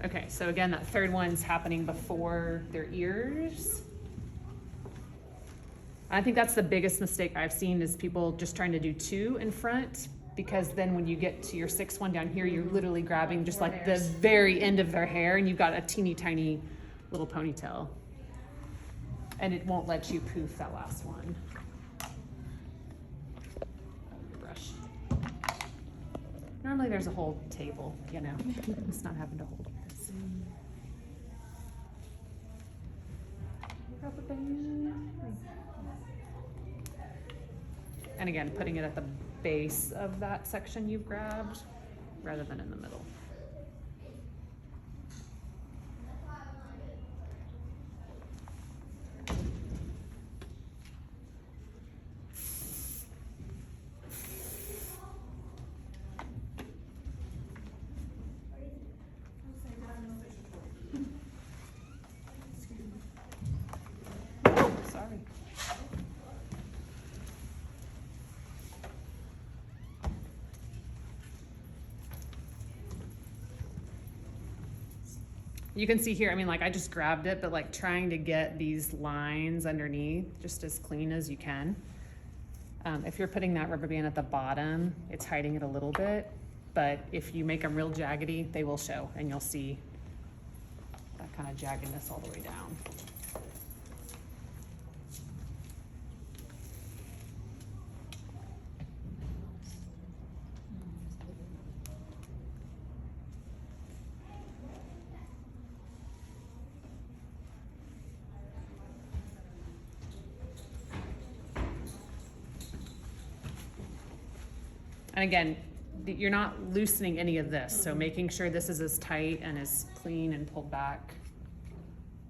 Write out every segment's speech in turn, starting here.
Okay, so again, that third one's happening before their ears. I think that's the biggest mistake I've seen is people just trying to do two in front, because then when you get to your sixth one down here, you're literally grabbing just like the very end of their hair and you've got a teeny tiny little ponytail. And it won't let you poof that last one. Brush. Normally there's a whole table, you know, it's not having to hold this. Rubber band. And again, putting it at the base of that section you've grabbed rather than in the middle. Sorry. You can see here, I mean, like I just grabbed it, but like trying to get these lines underneath just as clean as you can. If you're putting that rubber band at the bottom, it's hiding it a little bit, but if you make them real jaggedy, they will show and you'll see that kind of jaggedness all the way down. And again, you're not loosening any of this, so making sure this is as tight and as clean and pulled back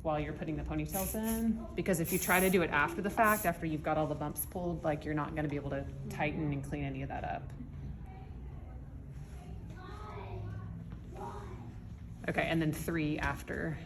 while you're putting the ponytails in, because if you try to do it after the fact, after you've got all the bumps pulled, like you're not gonna be able to tighten and clean any of that up. Okay, and then 3 after.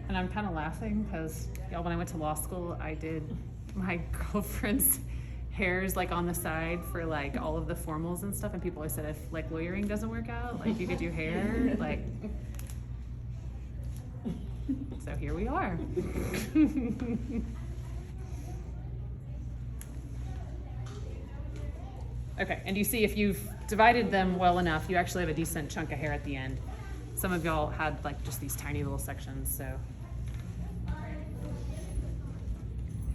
And I'm kind of laughing because, y'all, when I went to law school, I did my girlfriend's hairs like on the side for like all of the formals and stuff. And people always said if like lawyering doesn't work out, like you could do hair, like. So here we are. Okay, and you see if you've divided them well enough, you actually have a decent chunk of hair at the end. Some of y'all had like just these tiny little sections, so.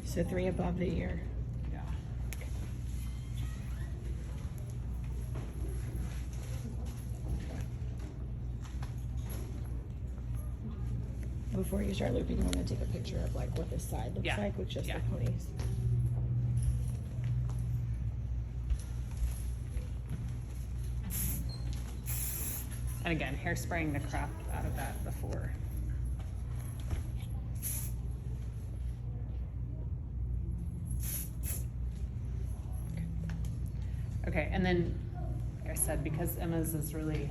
So 3 above the ear. Yeah. Before you start looping, you want to take a picture of like what this side looks like with just the ponies. And again, hairspraying the crap out of that before. Okay, and then, like I said, because Emma's is really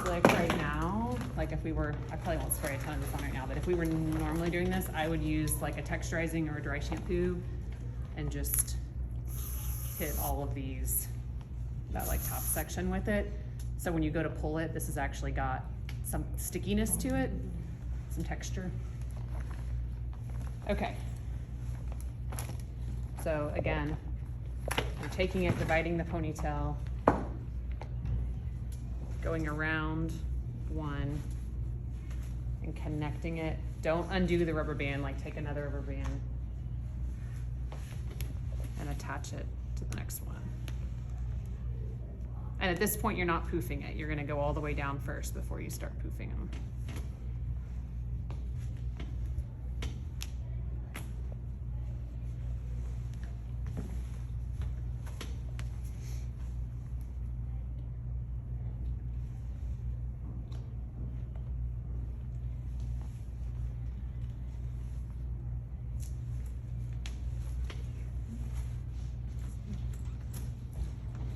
slick right now, like if we were, I probably won't spray a ton of this on right now, but if we were normally doing this, I would use like a texturizing or a dry shampoo and just hit all of these, that like top section with it. So when you go to pull it, this has actually got some stickiness to it, some texture. Okay. So again, I'm taking it, dividing the ponytail, going around one and connecting it. Don't undo the rubber band, like take another rubber band and attach it to the next one. And at this point, you're not poofing it. You're gonna go all the way down first before you start poofing them.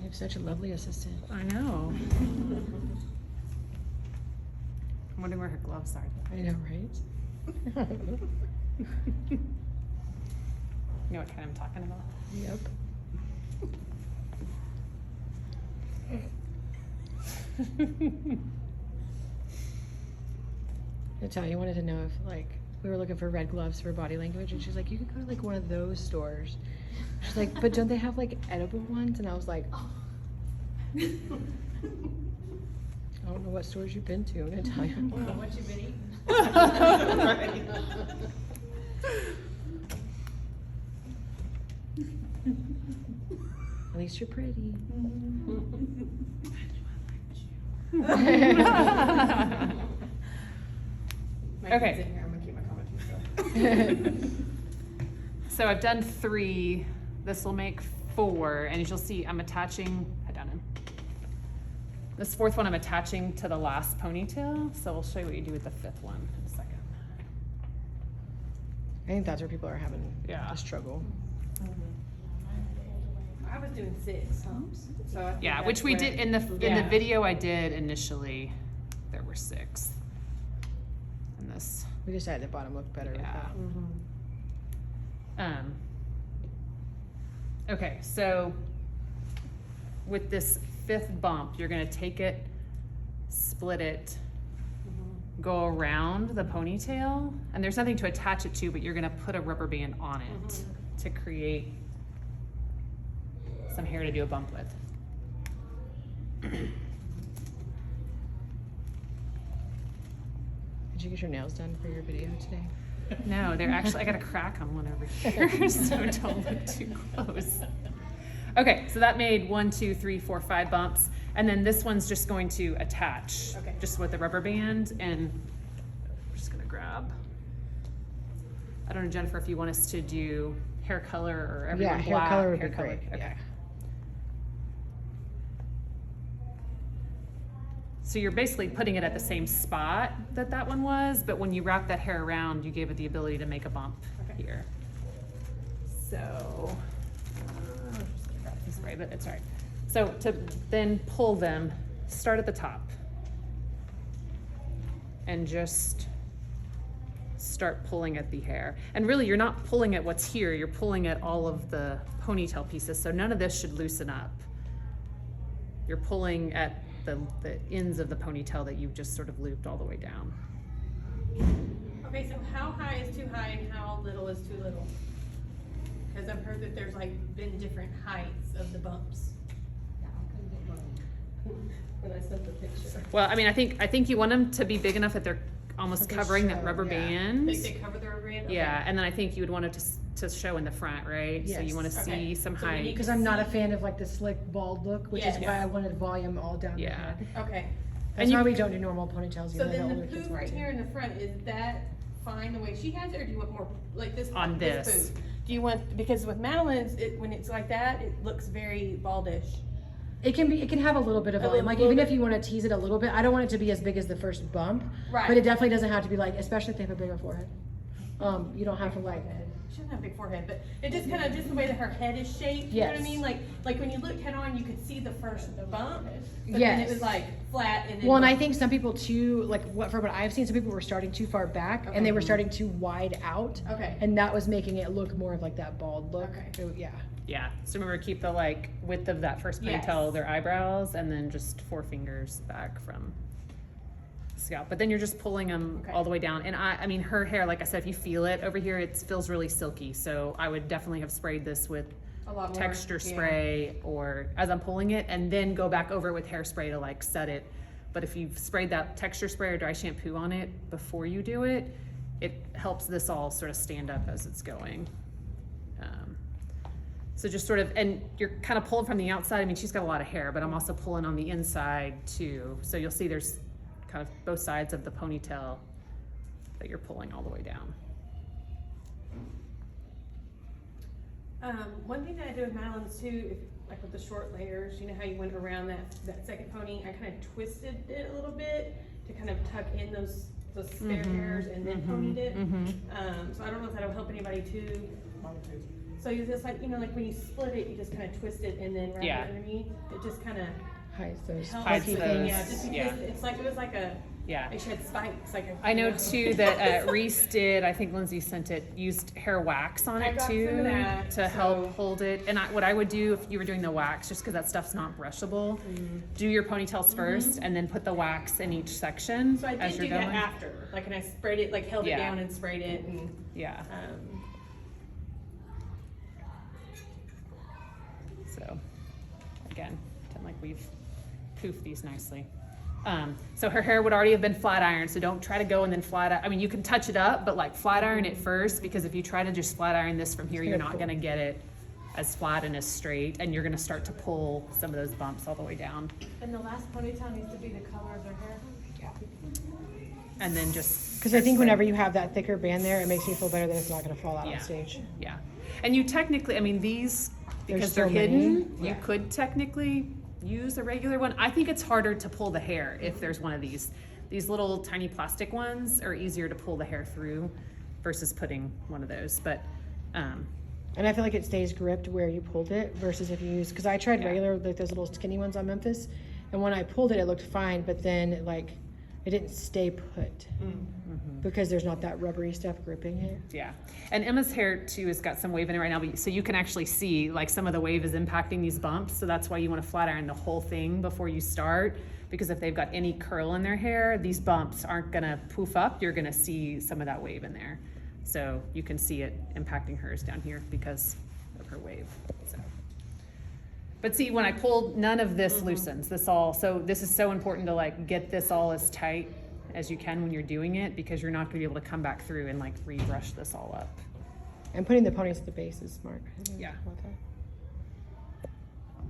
have such a lovely assistant. I know. I'm wondering where her gloves are. I know, right? You know what kind I'm talking about? Yep. Natalia wanted to know if, like, we were looking for red gloves for body language, and she's like, you could go to, like, one of those stores. She's like, but don't they have, like, edible ones? And I was like, oh. I don't know what stores you've been to, Natalia. I don't know what you've been eating. At least you're pretty. Okay. In here. I'm gonna keep my comment to myself. So I've done 3. This will make 4, and as you'll see, I'm attaching. Head down in. This 4th one I'm attaching to the last ponytail. So we'll show you what you do with the 5th one in a second. I think that's where people are having Yeah. a struggle. I was doing 6 humps. So I think Yeah, that's which we where- did in the Yeah. video I did initially. There were 6. And this. We decided the bottom looked better with Yeah. that. Okay, so with this 5th bump, you're gonna take it, split it, go around the ponytail, and there's nothing to attach it to, but you're gonna put a rubber band on it to create some hair to do a bump with. Did you get your nails done for your video today? No, they're actually, I got a crack on one over here, so don't look too close. Okay, so that made 1, 2, 3, 4, 5 bumps, and then this one's just going to attach, Okay. just with the rubber band, and I'm just gonna grab. I don't know, Jennifer, if you want us to do hair color or everyone Yeah, black. hair color would be color. great. Okay. Yeah. So you're basically putting it at the same spot that that one was, but when you wrap that hair around, you gave it the ability to make a bump Okay. here. So, I'm just gonna grab some spray, but it's all right. So to then pull them, start at the top. And just start pulling at the hair. And really, you're not pulling at what's here, you're pulling at all of the ponytail pieces, so none of this should loosen up. You're pulling at the ends of the ponytail that you've just sort of looped all the way down. Okay, so how high is too high and how little is too little? Because I've heard that there's like been different heights of the bumps. When I sent the picture. Well, I mean, I think you want them to be big enough that they're almost That they covering that show, rubber yeah. band. They cover the rubber band? Okay. Yeah, and then I think you would want it to show in the front, right? So you Yes. want to see Okay. some So we height. need Because I'm not a fan of like the slick bald look, which is Yes. why I wanted volume all down the Yeah. head. Okay, That's And why you- we don't do normal ponytails. so even then though the older kids poo want right to. here in the front, is that fine the way she has it, or do you want more, like this? On this. poo? Do you want, because with Madeline's, when it's like that, it looks very baldish. It can have a little bit of A volume. Like little even bit. if you want to tease it a little bit, I don't want it to be as big as the first bump. Right. But it definitely doesn't have to be like, especially if they have a bigger forehead. You don't have to like. She doesn't have a big forehead, but it just kind of, just the way that her head is shaped, you know what I Yes. mean? Like when you looked head on, you could see the first bump, but then Yes. it was like flat and then. Well, and I think some people too, like from what I've seen, some people were starting too far back and they were starting too wide out. Okay. And that was making it look more of like that bald look. Okay. So, yeah. Yeah, so remember, keep the like width of that first Yes. ponytail, their eyebrows, and then just 4 fingers back from scalp. But then you're just pulling them Okay. all the way down. And I mean, her hair, like I said, if you feel it over here, it feels really silky. So I would definitely have sprayed this with A lot more, texture yeah. spray, or as I'm pulling it, and then go back over it with hairspray to like set it. But if you've sprayed that texture spray or dry shampoo on it before you do it, it helps this all sort of stand up as it's going. So just sort of, and you're kind of pulling from the outside. I mean, she's got a lot of hair, but I'm also pulling on the inside too. So you'll see there's kind of both sides of the ponytail that you're pulling all the way down. One thing that I do with Madeline's too, if, like with the short layers, you know how you went around that second pony, I kind of twisted it a little bit to kind of tuck in those spare hairs and then ponied it. So I don't know if that'll help anybody too. So you just like, you know, like when you split it, you just kind of twist it and then wrap Yeah. it underneath. It just kind of Hides those helps. Hides funky those, things. Yeah, just because yeah. it's like, it was like a, Yeah. it had spikes, like a. I know you too that Reese did, I think Lindsay sent it, used hair wax on I it got some of too that, to help so- hold it. And what I would do if you were doing the wax, just because that stuff's not brushable, do your ponytails first and then put the wax in each section So I as did you're do that going. after, like, and I sprayed it, like held Yeah. it down and sprayed it and, Yeah, so again, pretend like we've poofed these nicely. So her hair would already have been flat ironed, so don't try to go and then I mean, you can touch it up, but like flat iron it first, because if you try to just flat iron this from here, you're not gonna get it as flat and as straight, and you're gonna start to pull some of those bumps all the way down. and the last ponytail needs to be the color of their hair. And then just. Because I think whenever you have that thicker band there, it makes me feel better that it's not going to fall out Yeah. on stage. Yeah, and you technically, I mean, these, because There's they're so many. hidden, you Yeah. could technically use a regular one. I think it's harder to pull the hair if there's one of these. These little tiny plastic ones are easier to pull the hair through versus putting one of those, but, And I feel like it stays gripped where you pulled it versus if you use, because I tried Yeah. regular, like those little skinny ones on Memphis, and when I pulled it, it looked fine, but then like it didn't stay put because there's not that rubbery stuff gripping it. yeah. And Emma's hair too has got some wave in it right now, but so you can actually see like some of the wave is impacting these bumps. So that's why you want to flat iron the whole thing before you start, because if they've got any curl in their hair, these bumps aren't gonna poof up. You're gonna see some of that wave in there. So you can see it impacting hers down here because of her wave. So. But see, when I pulled, none of this loosens. So this is so important to like get this all as tight as you can when you're doing it, because you're not gonna be able to come back through and like rebrush this all up. And putting the ponies at the base is smart. I didn't Yeah. think about that.